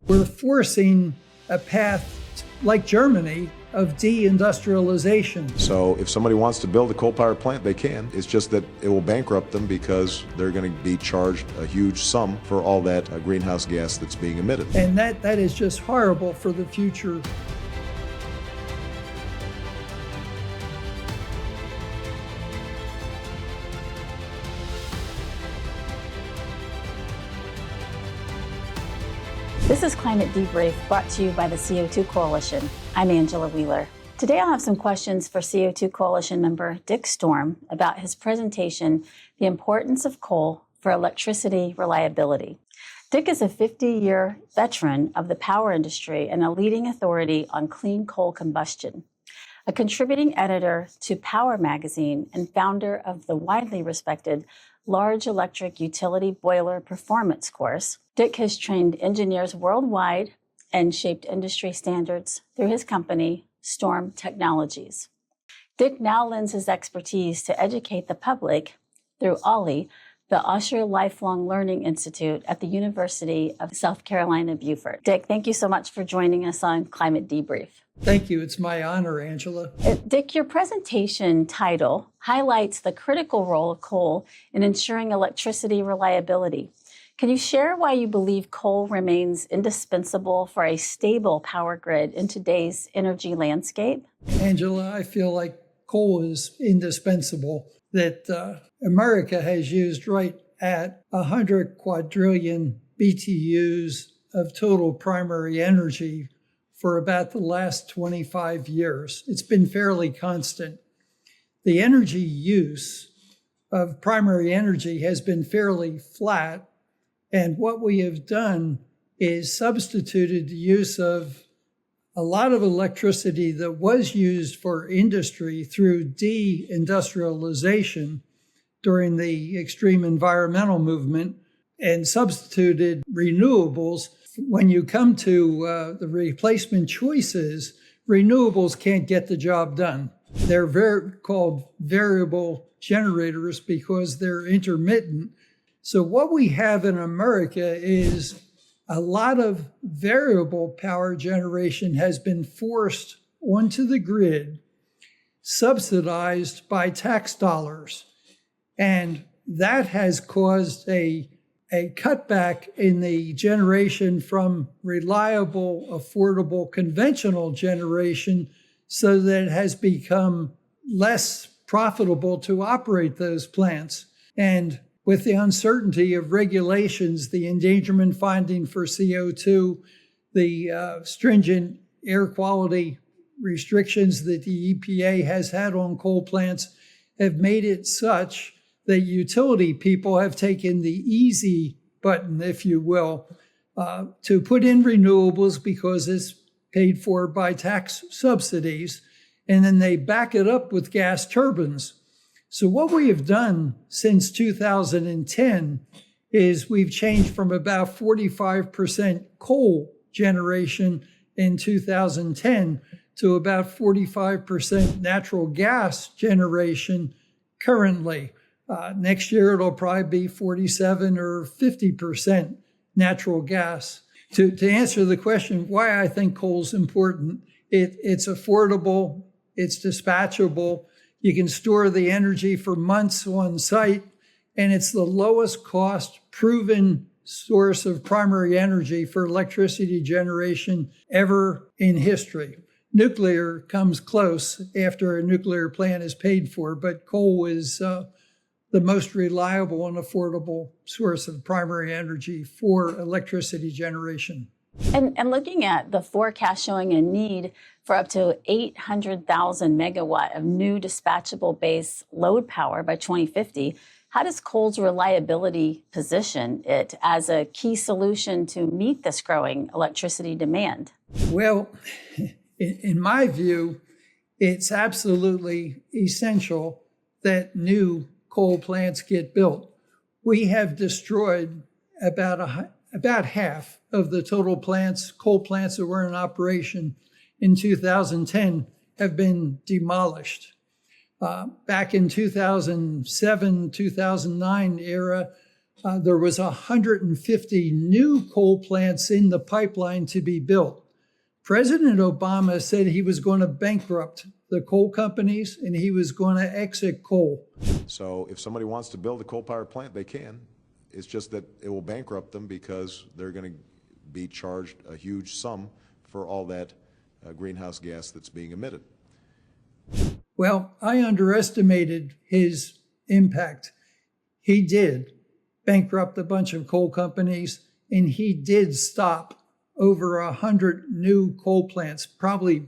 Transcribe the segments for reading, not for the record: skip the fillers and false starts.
We're forcing a path like Germany of deindustrialization. So if somebody wants to build a coal power plant, they can. It's just that it will bankrupt them because they're going to be charged a huge sum for all that greenhouse gas that's being emitted. And that is just horrible for the future. This is Climate Debrief, brought to you by the CO2 Coalition. I'm Angela Wheeler. Today I'll have some questions for CO2 Coalition member Dick Storm about his presentation, The Importance of Coal for Electricity Reliability. Dick is a 50-year veteran of the power industry and a leading authority on clean coal combustion. A contributing editor to Power magazine and founder of the widely respected Large Electric Utility Boiler Performance course, Dick has trained engineers worldwide and shaped industry standards through his company, Storm Technologies. Dick now lends his expertise to educate the public through OLLI, the Osher Lifelong Learning Institute at the University of South Carolina, Beaufort. Dick, thank you so much for joining us on Climate Debrief. Thank you. It's my honor, Angela. Dick, your presentation title highlights the critical role of coal in ensuring electricity reliability. Can you share why you believe coal remains indispensable for a stable power grid in today's energy landscape? Angela, I feel like coal is indispensable, that America has used right at 100 quadrillion BTUs of total primary energy for about the last 25 years. It's been fairly constant. The energy use of primary energy has been fairly flat. And what we have done is substituted the use of a lot of electricity that was used for industry through deindustrialization during the extreme environmental movement and substituted renewables. When you come to the replacement choices, renewables can't get the job done. They're called variable generators because they're intermittent. So what we have in America is a lot of variable power generation has been forced onto the grid, subsidized by tax dollars. And that has caused a cutback in the generation from reliable, affordable, conventional generation so that it has become less profitable to operate those plants. And with the uncertainty of regulations, the endangerment finding for CO2, the stringent air quality restrictions that the EPA has had on coal plants have made it such that utility people have taken the easy button, if you will, to put in renewables because it's paid for by tax subsidies, and then they back it up with gas turbines. So what we have done since 2010 is we've changed from about 45% coal generation in 2010 to about 45% natural gas generation currently. Next year, it'll probably be 47 or 50% natural gas. To answer the question why I think coal is important, it's affordable, it's dispatchable, you can store the energy for months on site, and it's the lowest cost proven source of primary energy for electricity generation ever in history. Nuclear comes close after a nuclear plant is paid for, but coal is the most reliable and affordable source of primary energy for electricity generation. And looking at the forecast showing a need for up to 800,000 megawatt of new dispatchable base load power by 2050, how does coal's reliability position it as a key solution to meet this growing electricity demand? Well, in my view, it's absolutely essential that new coal plants get built. We have destroyed about half of the total coal plants that were in operation in 2010 have been demolished. Back in 2007, 2009 era, there was 150 new coal plants in the pipeline to be built. President Obama said he was going to bankrupt the coal companies and he was going to exit coal. So if somebody wants to build a coal power plant, they can. It's just that it will bankrupt them because they're going to be charged a huge sum for all that greenhouse gas that's being emitted. Well, I underestimated his impact. He did bankrupt a bunch of coal companies, and he did stop over 100 new coal plants, probably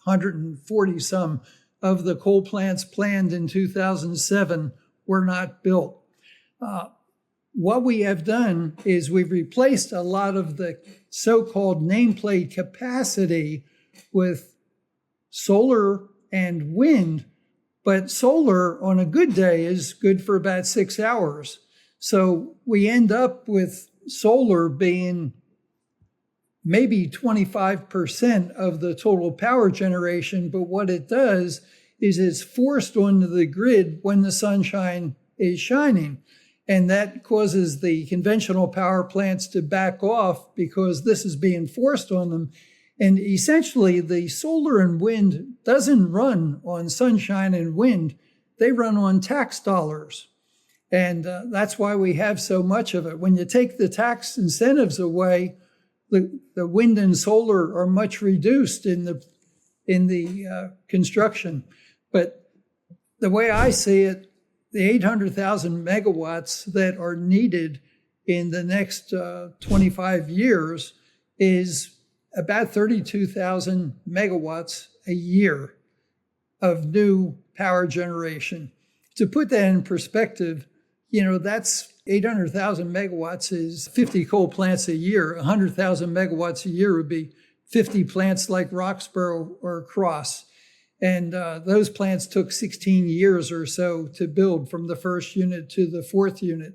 140 some of the coal plants planned in 2007 were not built. What we have done is we've replaced a lot of the so-called nameplate capacity with solar and wind, but solar on a good day is good for about 6 hours. So we end up with solar being maybe 25% of the total power generation, but what it does is it's forced onto the grid when the sunshine is shining. And that causes the conventional power plants to back off because this is being forced on them. And essentially, the solar and wind doesn't run on sunshine and wind. They run on tax dollars. And that's why we have so much of it. When you take the tax incentives away, the wind and solar are much reduced in the construction. But the way I see it, the 800,000 megawatts that are needed in the next 25 years is about 32,000 megawatts a year of new power generation. To put that in perspective, that's 800,000 megawatts is 50 coal plants a year. 100,000 megawatts a year would be 50 plants like Roxborough or Cross. And those plants took 16 years or so to build from the first unit to the fourth unit.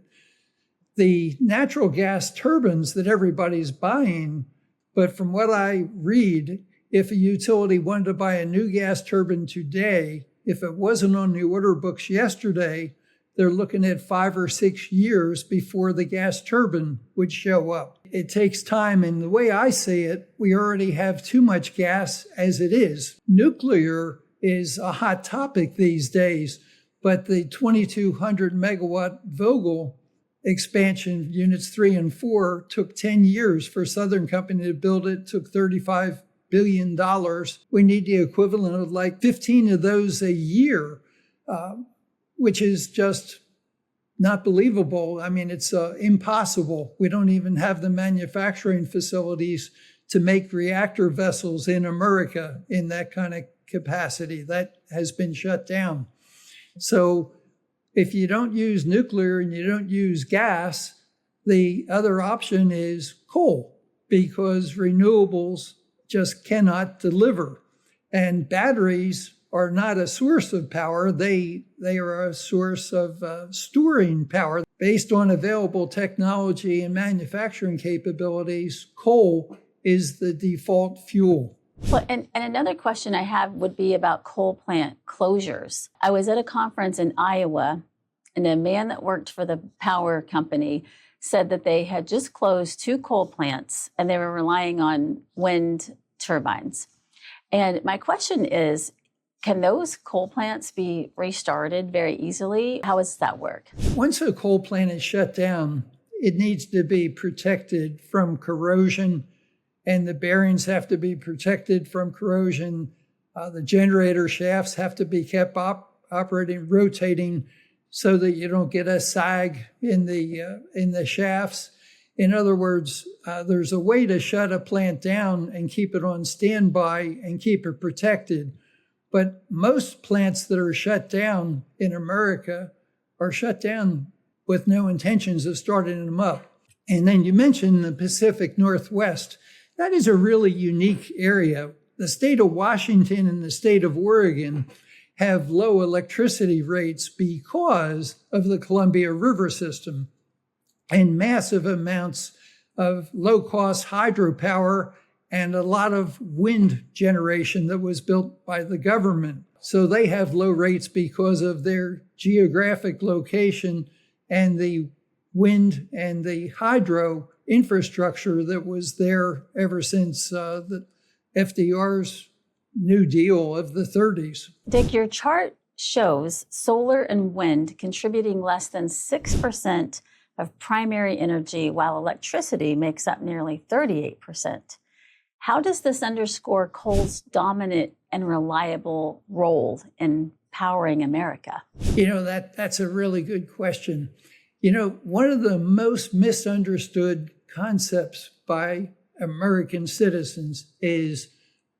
The natural gas turbines that everybody's buying, but from what I read, if a utility wanted to buy a new gas turbine today, if it wasn't on the order books yesterday, they're looking at 5 or 6 years before the gas turbine would show up. It takes time, and the way I see it, we already have too much gas as it is. Nuclear is a hot topic these days, but the 2,200 megawatt Vogtle expansion, units 3 and 4, took 10 years for Southern Company to build it, took $35 billion. We need the equivalent of like 15 of those a year, which is just not believable. I mean, it's impossible. We don't even have the manufacturing facilities to make reactor vessels in America in that kind of capacity. That has been shut down. So if you don't use nuclear and you don't use gas, the other option is coal, because renewables just cannot deliver. And batteries are not a source of power. They are a source of storing power. Based on available technology and manufacturing capabilities, coal is the default fuel. Well, and another question I have would be about coal plant closures. I was at a conference in Iowa, and a man that worked for the power company said that they had just closed 2 coal plants and they were relying on wind turbines. And my question is, can those coal plants be restarted very easily? How does that work? Once a coal plant is shut down, it needs to be protected from corrosion, and the bearings have to be protected from corrosion. The generator shafts have to be kept operating, rotating, so that you don't get a sag in the shafts. In other words, there's a way to shut a plant down and keep it on standby and keep it protected. But most plants that are shut down in America are shut down with no intentions of starting them up. And then you mentioned the Pacific Northwest. That is a really unique area. The state of Washington and the state of Oregon have low electricity rates because of the Columbia River system and massive amounts of low-cost hydropower and a lot of wind generation that was built by the government. So they have low rates because of their geographic location and the wind and the hydro infrastructure that was there ever since the FDR's New Deal of the 30s. Dick, your chart shows solar and wind contributing less than 6% of primary energy, while electricity makes up nearly 38%. How does this underscore coal's dominant and reliable role in powering America? That's a really good question. One of the most misunderstood concepts by American citizens is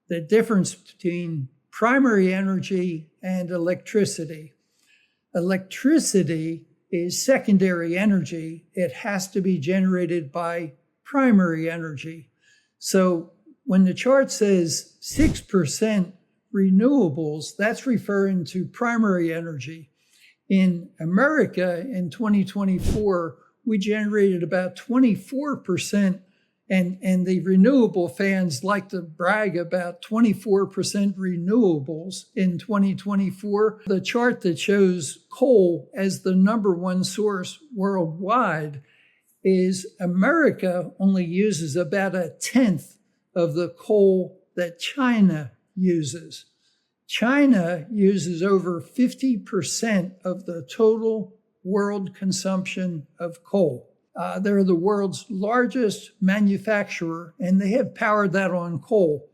the difference between primary energy and electricity. Electricity is secondary energy. It has to be generated by primary energy. So when the chart says 6% renewables, that's referring to primary energy. In America in 2024, we generated about 24%, and the renewable fans like to brag about 24% renewables in 2024. The chart that shows coal as the number one source worldwide is America only uses about 1/10 of the coal that China uses. China uses over 50% of the total world consumption of coal. They're the world's largest manufacturer, and they have powered that on coal.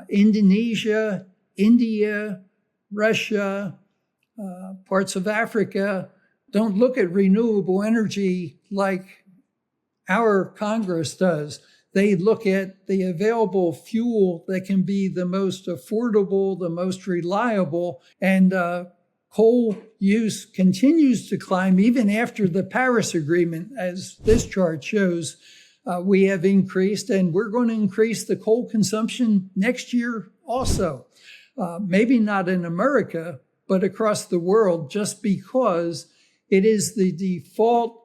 Indonesia, India, Russia, parts of Africa don't look at renewable energy like our Congress does. They look at the available fuel that can be the most affordable, the most reliable, and coal use continues to climb even after the Paris Agreement, as this chart shows. We have increased, and we're going to increase the coal consumption next year also. Maybe not in America, but across the world, just because it is the default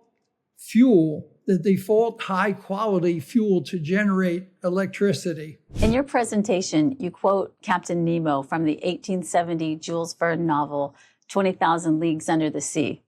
fuel, the default high-quality fuel to generate electricity. In your presentation, you quote Captain Nemo from the 1870 Jules Verne novel, 20,000 Leagues Under the Sea.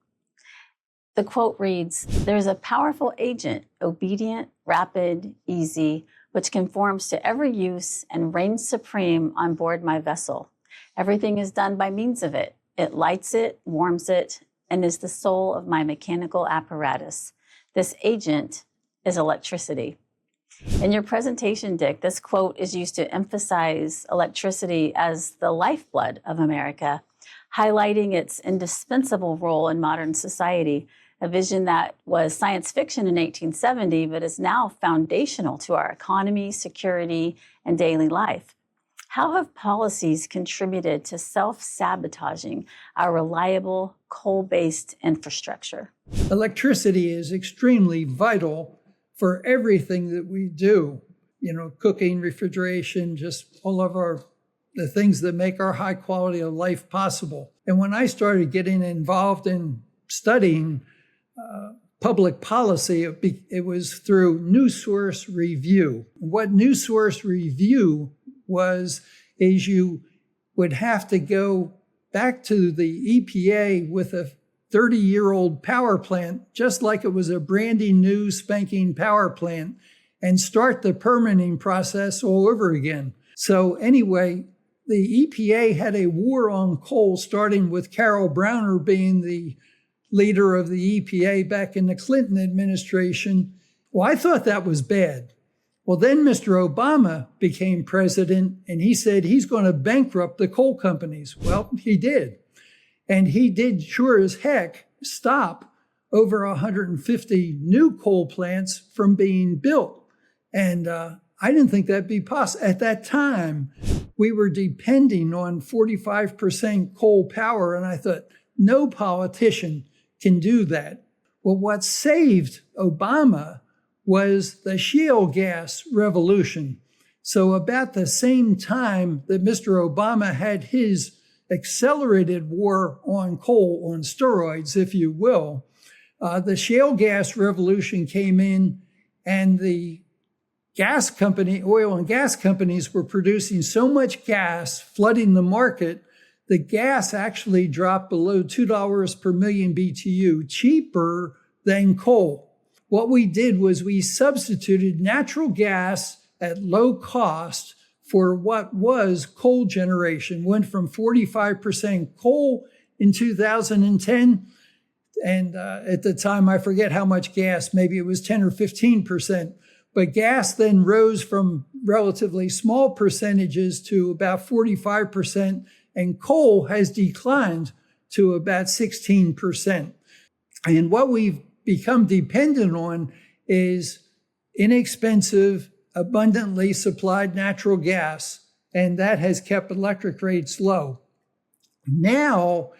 The quote reads, "There's a powerful agent, obedient, rapid, easy, which conforms to every use and reigns supreme on board my vessel. Everything is done by means of it. It lights it, warms it, and is the soul of my mechanical apparatus. This agent is electricity." In your presentation, Dick, this quote is used to emphasize electricity as the lifeblood of America, highlighting its indispensable role in modern society, a vision that was science fiction in 1870, but is now foundational to our economy, security, and daily life. How have policies contributed to self-sabotaging our reliable coal-based infrastructure? Electricity is extremely vital for everything that we do. Cooking, refrigeration, just all of the things that make our high quality of life possible. And when I started getting involved in studying public policy, it was through New Source Review. What New Source Review is you would have to go back to the EPA with a 30-year-old power plant, just like it was a brandy new spanking power plant, and start the permitting process all over again. So anyway, the EPA had a war on coal, starting with Carol Browner being the leader of the EPA back in the Clinton administration. Well, I thought that was bad. Well, then Mr. Obama became president, and he said he's going to bankrupt the coal companies. Well, he did. And he did sure as heck stop over 150 new coal plants from being built. And I didn't think that'd be possible. At that time, we were depending on 45% coal power, and I thought, no politician can do that. Well, what saved Obama was the shale gas revolution. So about the same time that Mr. Obama had his accelerated war on coal, on steroids, if you will, the shale gas revolution came in, and the oil and gas companies were producing so much gas, flooding the market, the gas actually dropped below $2 per million BTU, cheaper than coal. What we did was we substituted natural gas at low cost for what was coal generation. Went from 45% coal in 2010, and at the time, I forget how much gas, maybe it was 10 or 15%. But gas then rose from relatively small percentages to about 45%, and coal has declined to about 16%. And what we've become dependent on is inexpensive, abundantly supplied natural gas, and that has kept electric rates low. Now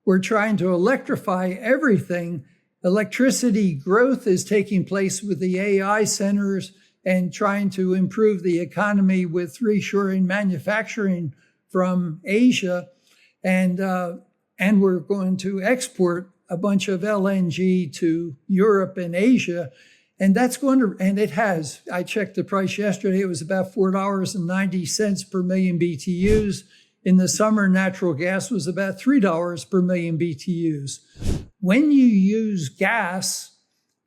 we're trying to electrify everything. Electricity growth is taking place with the AI centers and trying to improve the economy with reshoring manufacturing from Asia. And we're going to export a bunch of LNG to Europe and Asia. And that's going to, and it has, I checked the price yesterday, it was about $4.90 per million BTUs. In the summer, natural gas was about $3 per million BTUs. When you use gas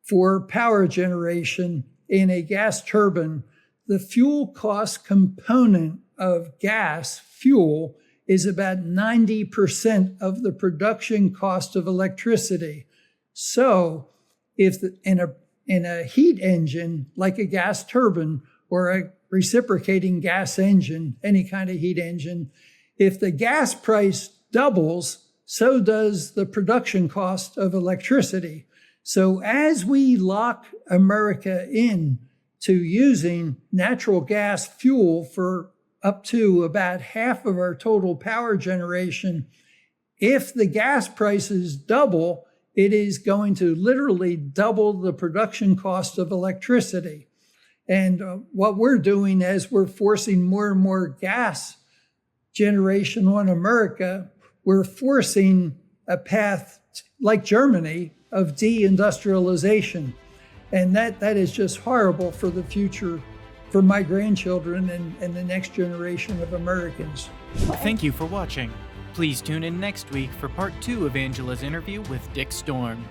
for power generation in a gas turbine, the fuel cost component of gas fuel is about 90% of the production cost of electricity. So if in a heat engine, like a gas turbine or a reciprocating gas engine, any kind of heat engine, if the gas price doubles, so does the production cost of electricity. So as we lock America in to using natural gas fuel for up to about half of our total power generation, if the gas prices double, it is going to literally double the production cost of electricity. And what we're doing as we're forcing more and more gas generation on America, we're forcing a path like Germany of deindustrialization. And that is just horrible for the future, for my grandchildren and the next generation of Americans. Thank you for watching. Please tune in next week for part 2 of Angela's interview with Dick Storm.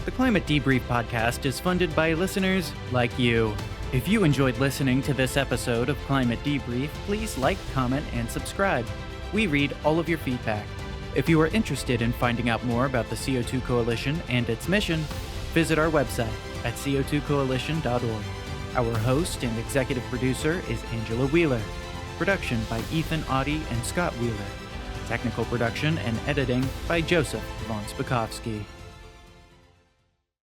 The Climate Debrief podcast is funded by listeners like you. If you enjoyed listening to this episode of Climate Debrief, please like, comment, and subscribe. We read all of your feedback. If you are interested in finding out more about the CO2 Coalition and its mission, visit our website at co2coalition.org. Our host and executive producer is Angela Wheeler. Production by Ethan Audie and Scott Wheeler. Technical production and editing by Joseph Von Spakovsky.